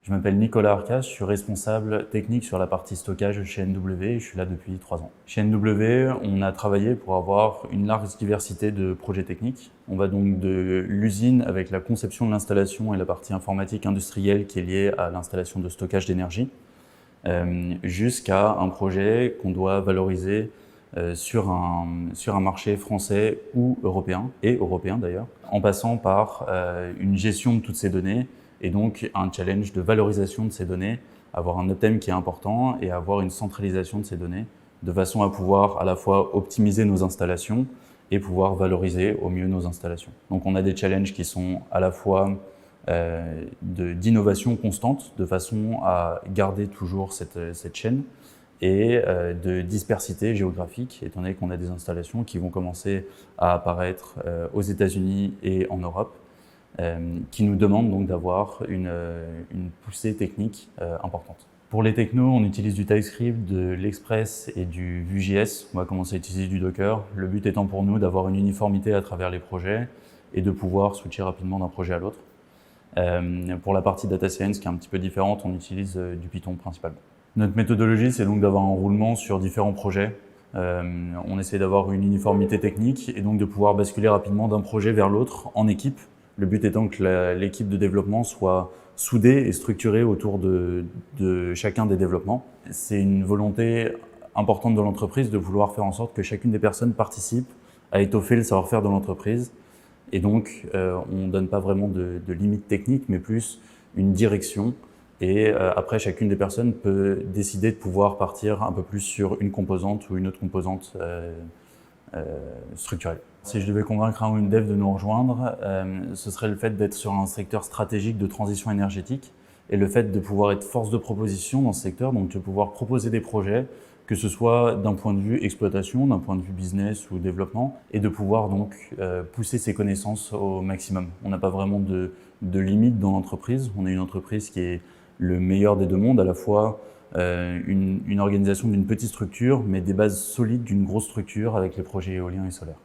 Je m'appelle Nicolas Arcas, je suis responsable technique sur la partie stockage chez NW et je suis là depuis 3 ans. Chez NW, on a travaillé pour avoir une large diversité de projets techniques. On va donc de l'usine avec la conception de l'installation et la partie informatique industrielle qui est liée à l'installation de stockage d'énergie, jusqu'à un projet qu'on doit valoriser sur un marché français ou européen, et européen d'ailleurs, en passant par une gestion de toutes ces données et donc un challenge de valorisation de ces données, avoir un uptime qui est important et avoir une centralisation de ces données de façon à pouvoir à la fois optimiser nos installations et pouvoir valoriser au mieux nos installations. Donc on a des challenges qui sont à la fois d'innovation constante, de façon à garder toujours cette chaîne, et de dispersité géographique, étant donné qu'on a des installations qui vont commencer à apparaître aux États-Unis et en Europe, qui nous demandent donc d'avoir une poussée technique importante. Pour les technos, on utilise du TypeScript, de l'Express et du Vue.js. On va commencer à utiliser du Docker. Le but étant pour nous d'avoir une uniformité à travers les projets et de pouvoir switcher rapidement d'un projet à l'autre. Pour la partie data science, qui est un petit peu différente, on utilise du Python principalement. Notre méthodologie, c'est donc d'avoir un roulement sur différents projets. On essaie d'avoir une uniformité technique et donc de pouvoir basculer rapidement d'un projet vers l'autre en équipe. Le but étant que l'équipe de développement soit soudée et structurée autour de chacun des développements. C'est une volonté importante de l'entreprise de vouloir faire en sorte que chacune des personnes participe à étoffer le savoir-faire de l'entreprise. Et donc, on ne donne pas vraiment de limites techniques, mais plus une direction. Et après, chacune des personnes peut décider de pouvoir partir un peu plus sur une composante ou une autre composante structurelle. Si je devais convaincre un ou une dev de nous rejoindre, ce serait le fait d'être sur un secteur stratégique de transition énergétique et le fait de pouvoir être force de proposition dans ce secteur, donc de pouvoir proposer des projets, que ce soit d'un point de vue exploitation, d'un point de vue business ou développement, et de pouvoir donc pousser ses connaissances au maximum. On n'a pas vraiment de limite dans l'entreprise. On est une entreprise qui est le meilleur des deux mondes, à la fois une organisation d'une petite structure, mais des bases solides d'une grosse structure avec les projets éoliens et solaires.